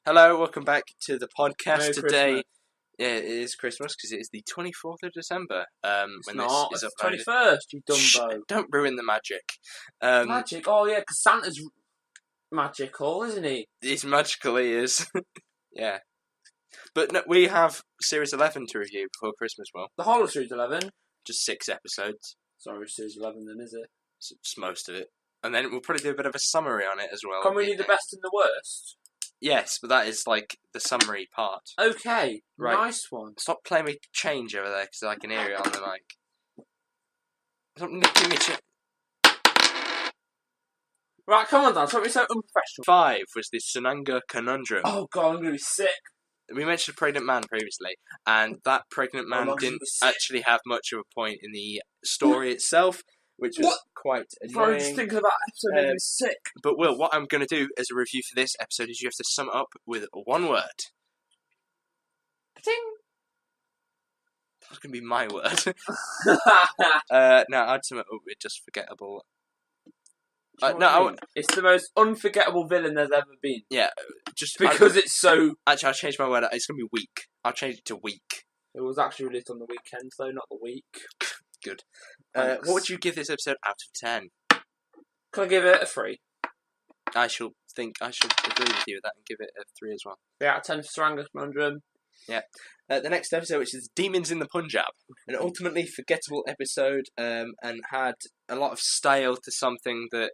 Hello, welcome back to the podcast Merry today. Christmas. Yeah, it is Christmas because it is the 24th of December. It's When not. this is It's uploaded. 21st, you Shh, dumbo. don't ruin the magic. Magic? Oh, yeah, because Santa's magical, isn't he? It's magical, he is. Yeah. But no, we have Series 11 to review before Christmas, Will. The whole of Series 11. Just 6 episodes. Sorry, Series 11 then, is it? It's most of it. And then we'll probably do a bit of a summary on it as well. Can we do the best and the worst? Yes, but that is like the summary part. Okay, Right. Nice one. Stop playing me change over there because I can hear it on the mic. Stop nicking me change. Right, come on, Dan, stop being so unprofessional. 5 was the Sunanga Conundrum. Oh, God, I'm going to be sick. We mentioned a pregnant man previously, and that pregnant man didn't actually have much of a point in the story itself, which was quite Sorry, annoying. just thinking about that episode made me sick. But Will, what I'm going to do as a review for this episode is you have to sum it up with one word. Ding. That's going to be my word. No, I'd sum it up with just forgettable. It's the most unforgettable villain there's ever been. Yeah, just because it's so... Actually, I'll change my word. It's going to be weak. I'll change it to weak. It was actually released on the weekend, though, not the week. Good. What would you give this episode out of 10? Can I give it a 3? I shall agree with you with that and give it a 3 as well. 3 out of 10 for Saranga's Conundrum. Yeah. The next episode, which is Demons in the Punjab, an ultimately forgettable episode, and had a lot of style to something that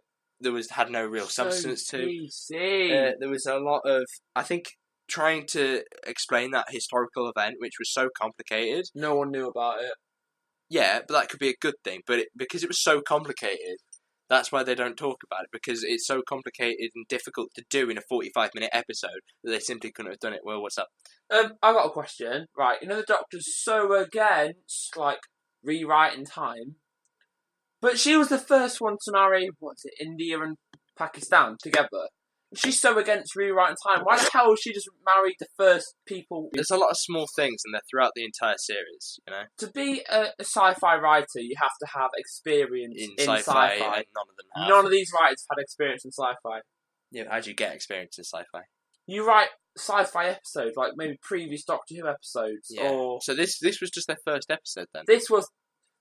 had no real substance to. PC. There was a lot of, I think, trying to explain that historical event, which was so complicated. No one knew about it. Yeah, but that could be a good thing. But because it was so complicated, that's why they don't talk about it, because it's so complicated and difficult to do in a 45-minute episode that they simply couldn't have done it. Well, what's up? I got a question. Right, the Doctor's so against, rewriting time. But she was the first one to marry, India and Pakistan together. She's so against rewriting time. Why the hell she just married the first people? There's a lot of small things, and they're throughout the entire series, To be a sci-fi writer, you have to have experience in sci-fi. And none of them have. None of these writers had experience in sci-fi. Yeah, how do you get experience in sci-fi? You write sci-fi episodes, like maybe previous Doctor Who episodes. Yeah. Or So this was just their first episode then?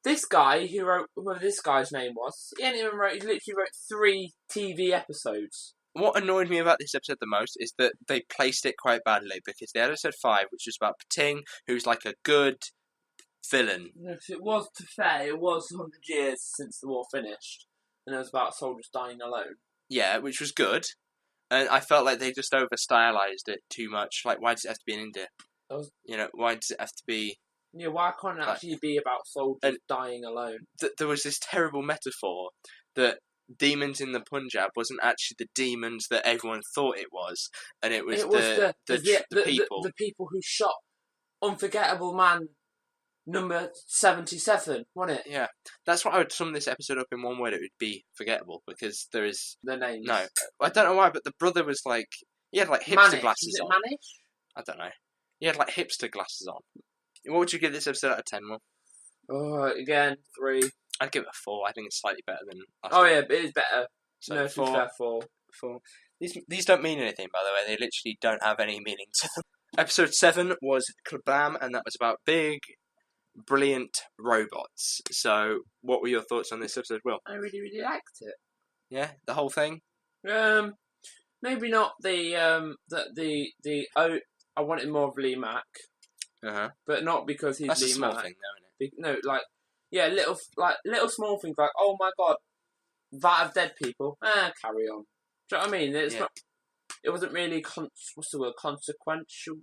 This guy who wrote, whoever this guy's name was, he literally wrote 3 TV episodes. What annoyed me about this episode the most is that they placed it quite badly, because they had episode 5, which was about Pating, who's like a good villain. Yes, it was, to fair, it was 100 years since the war finished, and it was about soldiers dying alone. Yeah, which was good, and I felt like they just over-stylized it too much. Like, why does it have to be in India? Why does it have to be... Yeah, why can't it actually be about soldiers dying alone? There was this terrible metaphor that Demons in the Punjab wasn't actually the demons that everyone thought it was, and it was the people. The people who shot Unforgettable Man number 77, wasn't it? Yeah, that's what I would sum this episode up in one word. It would be forgettable, because there is the names. No, I don't know why, but the brother was like, he had like hipster Manish. glasses on. Manish? I don't know. He had like hipster glasses on. What would you give this episode out of 10, Will? Oh, again, 3. I'd give it a 4. I think it's slightly better than last Oh, week. yeah, but it is better. So no, 4. 4. These don't mean anything, by the way. They literally don't have any meaning to them. Episode 7 was Klabam, and that was about big, brilliant robots. So, what were your thoughts on this episode, Will? I really, really liked it. Yeah, the whole thing? Maybe not I wanted more of Lee Mack. But not because he's That's Lee a small Mack. thing, though, isn't No, little small things like, oh my god, that of dead people. Carry on. Do you know what I mean? It's not. It wasn't really what's the word? Consequential.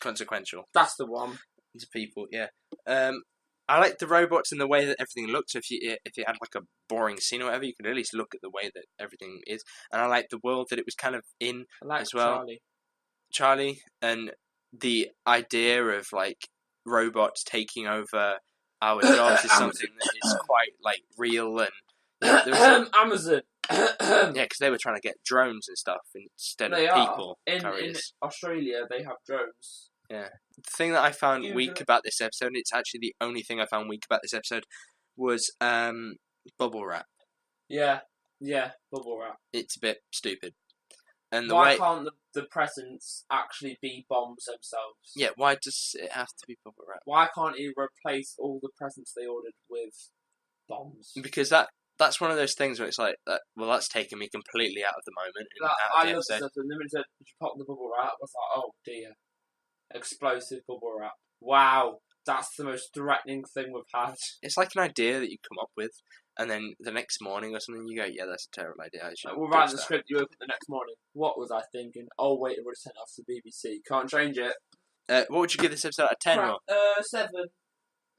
Consequential. That's the one. To people, yeah. I like the robots and the way that everything looked. So if you had like a boring scene or whatever, you could at least look at the way that everything is. And I like the world that it was kind of in as well. Charlie and the idea of like robots taking over our jobs is something that is quite like real, and Amazon. Yeah, because they were trying to get drones and stuff instead of people. In Australia, they have drones. Yeah. The thing that I found weak about this episode, and it's actually the only thing I found weak about this episode, was bubble wrap. Yeah, bubble wrap. It's a bit stupid. And why can't the presents actually be bombs themselves? Yeah, why does it have to be bubble wrap? Why can't he replace all the presents they ordered with bombs? Because that's one of those things where it's like, well, that's taken me completely out of the moment. I love stuff. And then when did you pop the bubble wrap? I was like, oh dear, explosive bubble wrap. Wow, that's the most threatening thing we've had. It's like an idea that you come up with, and then the next morning or something, you go, yeah, that's a terrible idea. We'll write the script. You open the next morning. What was I thinking? Oh wait, it would have sent off to the BBC. Can't change it. What would you give this episode out of 10? 7.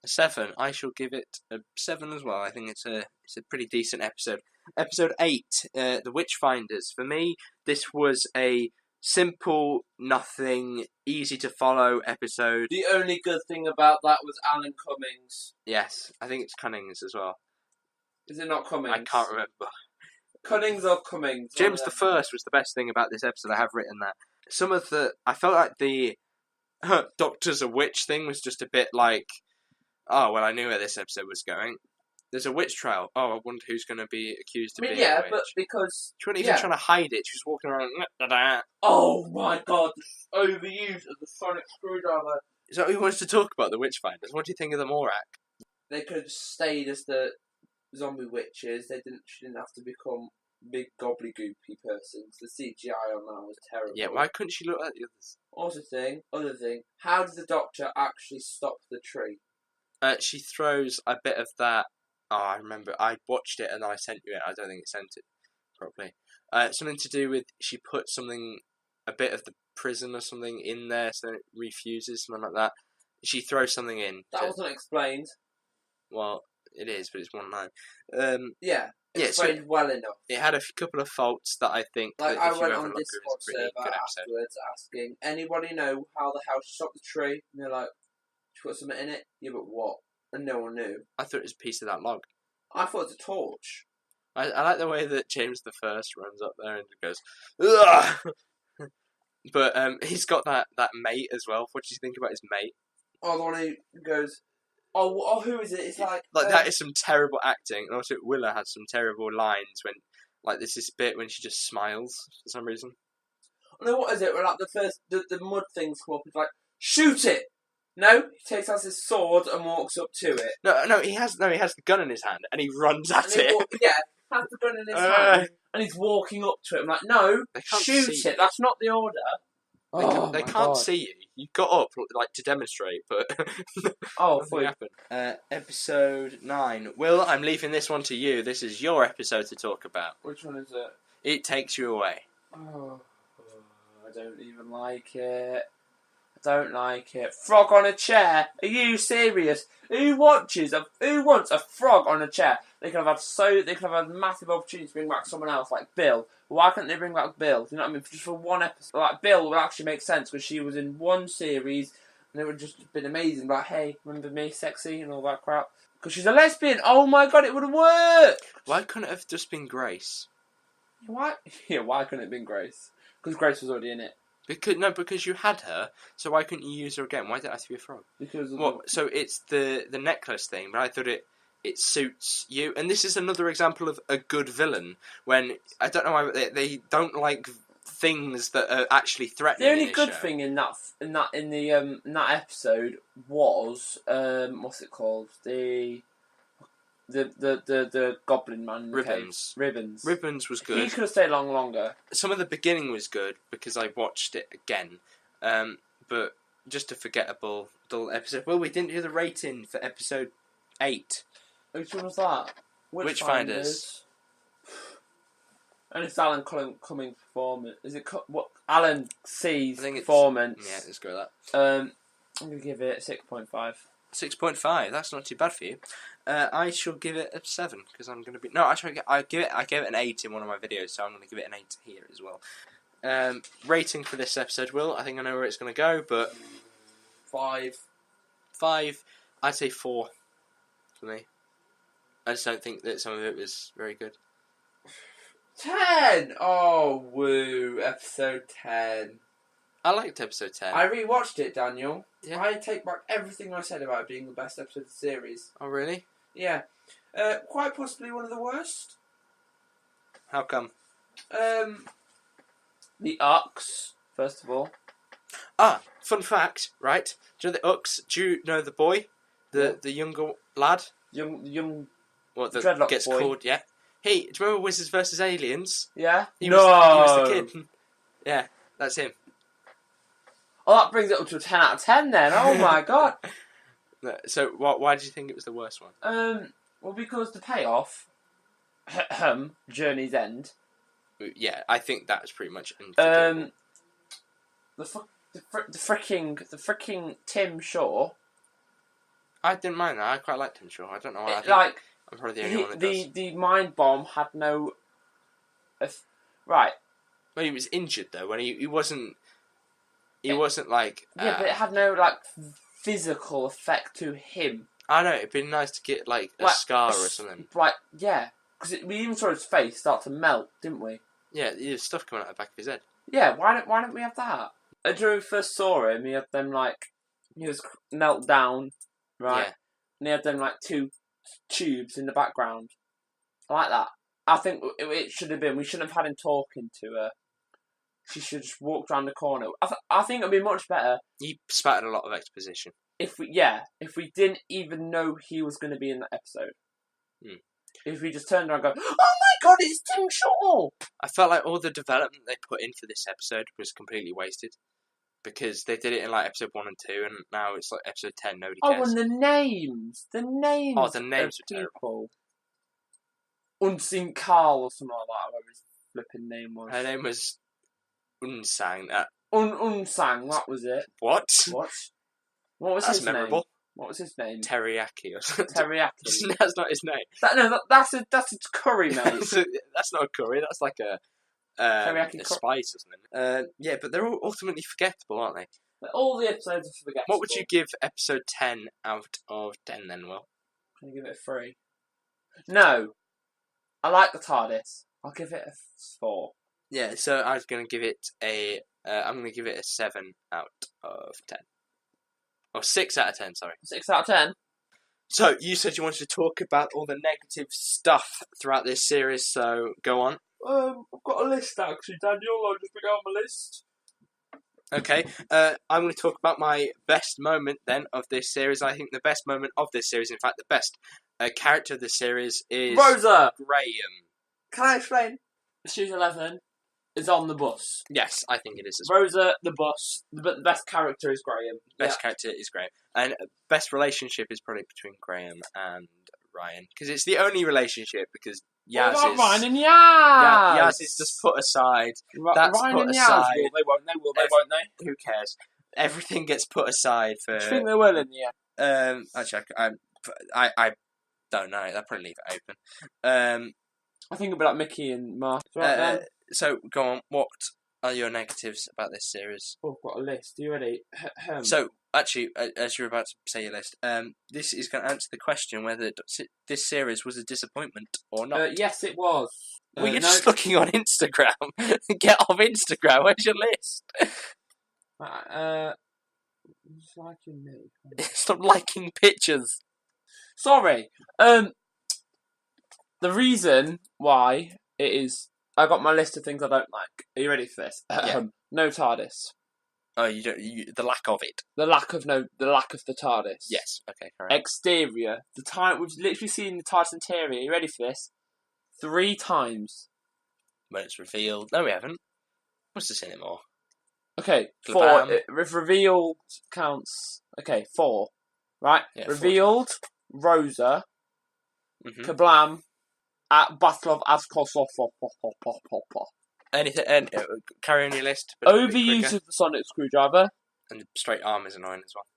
A 7. I shall give it a 7 as well. I think it's a pretty decent episode. Episode 8, The Witchfinders. For me, this was a simple, nothing, easy to follow episode. The only good thing about that was Alan Cummings. Yes, I think it's Cunnings as well. Is it not Cummings? I can't remember. Cunnings or Cummings? James the First was the best thing about this episode. I have written that. I felt like the Doctor's a witch thing was just a bit like, oh, well, I knew where this episode was going. There's a witch trial. Oh, I wonder who's going to be accused of being a witch. But because... She wasn't even trying to hide it. She was walking around... Oh, my God. The overuse of the sonic screwdriver. Is that what you wanted to talk about, the Witchfinders? What do you think of the Morak? They could have stayed as the zombie witches. She didn't have to become big gobbly-goopy persons. The CGI on that was terrible. Yeah, why couldn't she look like the others? Other thing, how did the Doctor actually stop the tree? She throws a bit of that... Oh, I remember. I watched it and I sent you it. I don't think it sent it properly. Something to do with she put a bit of the prison or something in there so it refuses, something like that. She throws something in. That wasn't explained. Well, it is, but it's one line. Explained well enough. It had a couple of faults that I think... Like, I went on Discord server afterwards asking, anybody know how the house shot the tree? And they're like, she put something in it? Yeah, but what? And no one knew. I thought it was a piece of that log. I thought it was a torch. I like the way that James the First runs up there and goes, ugh! But he's got that mate as well. What do you think about his mate? Oh, the one who goes, oh, who is it? It's like that is some terrible acting. And also Willa had some terrible lines when, like, there's this bit when she just smiles for some reason. No, what is it? Where, like, the mud things come up and like, shoot it! No, he takes out his sword and walks up to it. No, he has the gun in his hand and he runs at it. Has the gun in his hand and he's walking up to it. I'm like, no, shoot it. That's not the order. They can't see you. You got up like to demonstrate, but nothing happened. Episode 9. Will, I'm leaving this one to you. This is your episode to talk about. Which one is it? It Takes You Away. Oh, I don't even like it. Frog on a chair? Are you serious? Who wants a frog on a chair? They could have had massive opportunity to bring back someone else like Bill. Why couldn't they bring back Bill? Do you know what I mean? Just for one episode, like Bill would actually make sense because she was in one series and it would just have been amazing. Like, hey, remember me, sexy and all that crap? Because she's a lesbian. Oh my God, it would have worked. Why couldn't it have just been Grace? Why? Yeah, why couldn't it have been Grace? Because Grace was already in it. Because you had her, so why couldn't you use her again? Why did it have to be a frog? So it's the necklace thing, but I thought it suits you. And this is another example of a good villain, when, I don't know why, they don't like things that are actually threatening. The only good thing in that episode was, what's it called? The Goblin Man. Ribbons. Ribbons was good. He could have stayed longer. Some of the beginning was good because I watched it again. But just a forgettable, dull episode. Well, we didn't do the rating for episode 8. Which one was that? Witchfinders. And it's Alan Cummings' performance. Is it what Alan C's performance? Yeah, let's go with that. I'm going to give it 6.5. 6.5. That's not too bad for you. I shall give it a 7 because I'm going to be. No, actually, I gave it an 8 in one of my videos, so I'm going to give it an 8 here as well. Rating for this episode, Will. I think I know where it's going to go, but 5. I'd say 4 for me. I just don't think that some of it was very good. 10. Oh woo! Episode 10. I liked episode 10. I rewatched it, Daniel. Yeah. I take back everything I said about it being the best episode of the series. Oh, really? Yeah. Quite possibly one of the worst. How come? The Ux, first of all. Ah, fun fact, right? Do you know the Ux? Do you know the boy? The younger lad? Young What that dreadlock gets boy. called, yeah? Hey, do you remember Wizards vs. Aliens? Yeah? He was the kid. Yeah, that's him. Oh, that brings it up to a 10 out of 10 then. Oh my god. So, why did you think it was the worst one? Well, because the payoff, Journey's End. Yeah, I think that was pretty much unforgivable. The freaking Tim Shaw. I didn't mind that. I quite liked Tim Shaw. I don't know why. I'm probably the only one that does. The mind bomb had no. Right. Well, he was injured though. When he wasn't. He wasn't like. Yeah, but it had no like physical effect to him. I know. It'd been nice to get like a scar or something. Like yeah, because we even saw his face start to melt, didn't we? Yeah, there's stuff coming out the back of his head. Yeah, why don't we have that? During we first saw him, he had them like he was knelt down, right? Yeah. And he had them like 2 tubes in the background. I like that. I think it should have been. We shouldn't have had him talking to her. She should have just walked around the corner. I think it'd be much better. He spattered a lot of exposition. If we didn't even know he was going to be in that episode. If we just turned around and go, oh my god, it's Tim Shaw! I felt like all the development they put in for this episode was completely wasted. Because they did it in like episode 1 and 2, and now it's like episode 10, nobody cares. Oh, and the names! The names! Oh, the names were terrible. Unseen Carl or something like that, whatever his flipping name was. Her name was Unsang. Unsang, that was it. What? What was That's his memorable. name? What was his name? Teriyaki or something. Teriyaki. That's not his name. That's a curry, mate. That's not a curry. That's like a spice or something. Yeah, but they're all ultimately forgettable, aren't they? All the episodes are forgettable. What would you give episode 10 out of 10 then, Will? Can you give it a 3? No. I like the TARDIS. I'll give it a 4. Yeah, so I was going to give it I'm going to give it a 7 out of 10. Or 6 out of 10, sorry. 6 out of 10? So, you said you wanted to talk about all the negative stuff throughout this series, so go on. I've got a list actually, Daniel. I'll just bring out my list. Okay, I'm going to talk about my best moment then of this series. I think the best moment of this series, in fact, the best character of the series is Rosa! Graham. Can I explain? Series 11 is on the bus. Yes, I think it is as well. Rosa, the bus, but the best character is Graham. Best character is Graham. And best relationship is probably between Graham and Ryan. Because it's the only relationship, because Yaz what about is... Ryan and Yaz? Yaz is just put aside. That's Ryan put and aside. Yaz, will they, won't they? Who cares? Everything gets put aside for... Do you think they will in the end? Actually, I don't know. They'll probably leave it open. I think it'll be like Mickey and Mark. So, go on. What are your negatives about this series? Oh, I've got a list. Are you ready? So, actually, as you're about to say your list, this is going to answer the question whether this series was a disappointment or not. Yes, it was. Well, you're just looking on Instagram. Get off Instagram. Where's your list? Just liking me. Stop liking pictures. Sorry. The reason why it is... I got my list of things I don't like. Are you ready for this? Yeah. No TARDIS. Oh, you don't. The lack of it. The lack of the TARDIS. Yes. Okay. Correct. Exterior. We've literally seen the TARDIS interior. Are you ready for this? 3 times. When it's revealed. No, we haven't. Must have seen it more. Okay, 4. If revealed counts. Okay, 4. Right. Yeah, revealed. 4. Rosa. Mm-hmm. Kablam. At Battle of Azkosov. Anything? Carry on your list. Overuse of the sonic screwdriver. And the straight arm is annoying as well.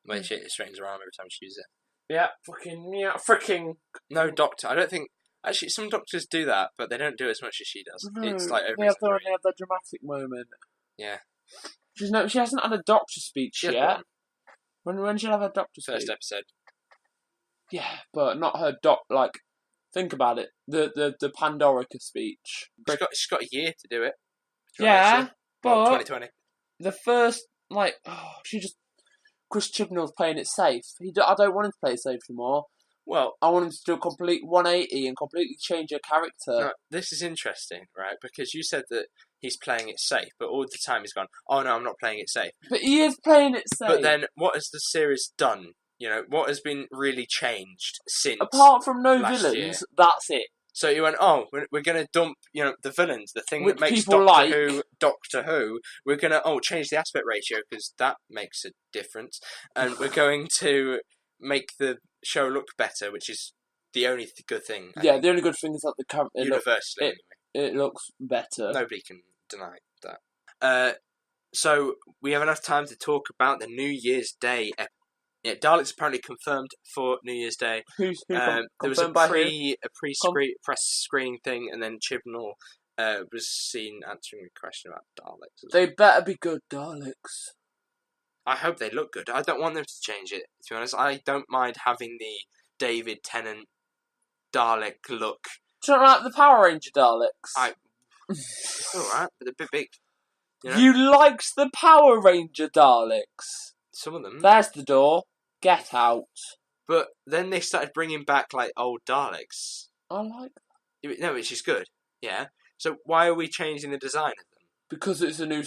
When she straightens her arm every time she uses it. Yeah, freaking. No doctor. I don't think. Actually, some doctors do that, but they don't do it as much as she does. No, it's like they have that dramatic moment. Yeah. She hasn't had a doctor speech yet. When she'll have a doctor speech? First episode. Yeah, but not her think about it. The Pandorica speech. She's got a year to do it. Yeah, but 2020. The first she just Chris Chibnall's playing it safe. I don't want him to play it safe anymore. Well, I want him to do a complete 180 and completely change her character. No, this is interesting, right? Because you said that he's playing it safe, but all the time he's gone, oh no, I'm not playing it safe. But he is playing it safe. But then, what has the series done? You know, what has been really changed since? Apart from no last villains, year? that's it. So you went, oh, we're going to dump, the villains, the thing Which that makes people Doctor Who. We're going to, change the aspect ratio because that makes a difference. And we're going to make the show look better, which is the only good thing. I think. The only good thing is that the camera... Universally, it looks better. Nobody can deny that. So we have enough time to talk about the New Year's Day episode. Yeah, Daleks apparently confirmed for New Year's Day. Who there was a press screening thing, and then Chibnall was seen answering a question about Daleks. They better be good Daleks. I hope they look good. I don't want them to change it, to be honest. I don't mind having the David Tennant Dalek look. Do you not like the Power Ranger Daleks? It's alright, but they're a bit big. You liked the Power Ranger Daleks? Some of them. There's the door. Get out. But then they started bringing back, old Daleks. I like that. No, which is good. Yeah. So why are we changing the design of them? Because it's a new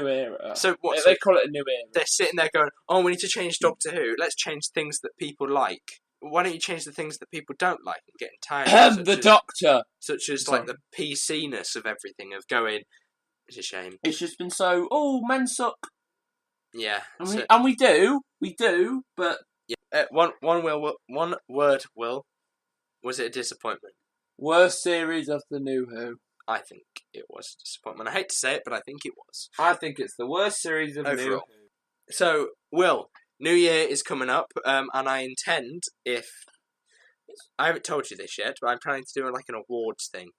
era. So what? They call it a new era. They're sitting there going, oh, we need to change Doctor Who. Let's change things that people like. Why don't you change the things that people don't like and getting tired of? Doctor. Such as, the PC-ness of everything, of going, it's a shame. It's just been so, men suck. Yeah. And we do, but... Yeah. One word, Will. Was it a disappointment? Worst series of the New Who. I think it was a disappointment. I hate to say it, but I think it was. I think it's the worst series of New Who. So, Will, New Year is coming up, and I intend, I haven't told you this yet, but I'm planning to do an awards thing.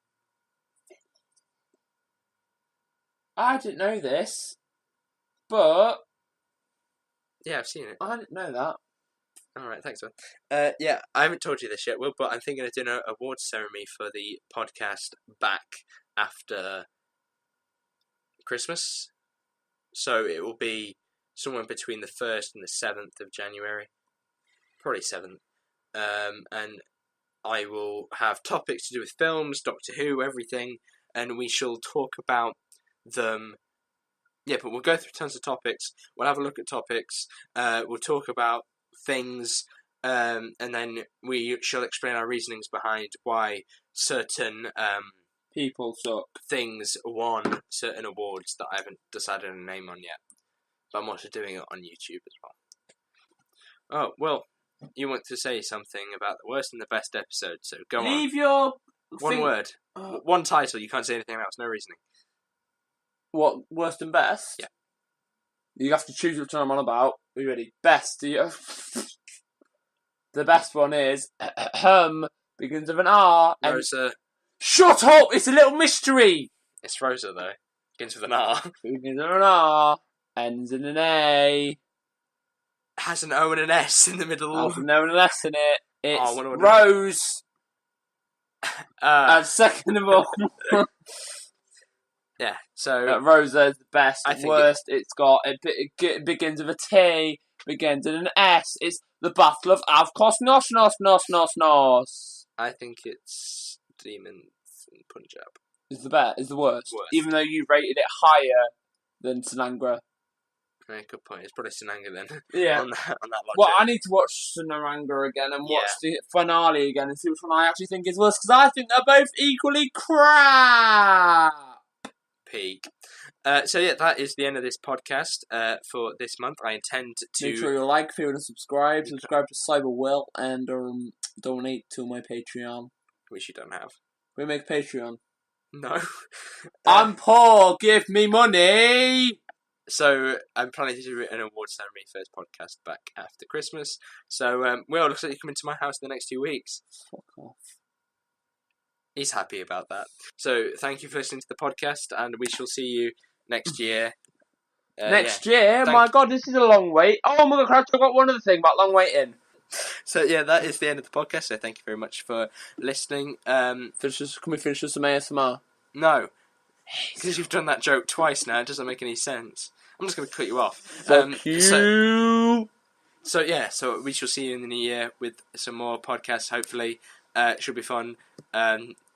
I didn't know this, but... Yeah, I've seen it. I didn't know that. Alright, thanks, man. Yeah, I haven't told you this yet, Will, but I'm thinking of doing an awards ceremony for the podcast back after Christmas. So it will be somewhere between the 1st and the 7th of January. Probably 7th. And I will have topics to do with films, Doctor Who, everything, and we shall talk about them. Yeah, but we'll go through tons of topics. We'll have a look at topics. We'll talk about things, and then we shall explain our reasonings behind why certain people suck. Things won certain awards that I haven't decided a name on yet. But I'm also doing it on YouTube as well. Oh, well, you want to say something about the worst and the best episode, so go on. Leave your... One word. One title, you can't say anything else, no reasoning. What, worst and best? Yeah. You have to choose which one I'm on about. Are you ready? Best. The best one is... begins with an R. Rosa. Shut up! It's a little mystery! It's Rosa, though. Begins with an R. Begins with an R. Ends in an A. Has an O and an S in the middle. Has an O and an S in it. It's Rose. And second of all... Yeah, so... Rosa is the best. Worst, it's got... It begins with a T. Begins with an S. It's the Battle of Avkos Nos Nos Nos Nos Nos. I think it's Demons in Punjab. Is the worst. Even though you rated it higher than Sanangra. Yeah, good point. It's probably Sanangra then. Yeah. on that logic. Well, I need to watch Sanangra again and watch the finale again and see which one I actually think is worse, because I think they're both equally crap. Peak. So yeah, that is the end of this podcast for this month. I intend to... Make sure you like, feel and subscribe. Subscribe to Cyber Will and donate to my Patreon. Which you don't have. We make Patreon. No. I'm poor, give me money! So I'm planning to do an award ceremony for this podcast back after Christmas. So Will, looks like you're coming to my house in the next 2 weeks. Fuck off. He's happy about that. So thank you for listening to the podcast, and we shall see you next year. Next year? My God, this is a long wait. Oh my God, I've got one other thing about long waiting. So yeah, that is the end of the podcast. So thank you very much for listening. Can we finish with some ASMR? No. Because you've done that joke twice now, it doesn't make any sense. I'm just going to cut you off. Fuck you. So we shall see you in the new year with some more podcasts. Hopefully, it should be fun.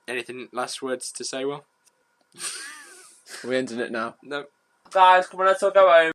Anything last words to say, Will? We're ending it now. No. Guys, come on, let's all go home.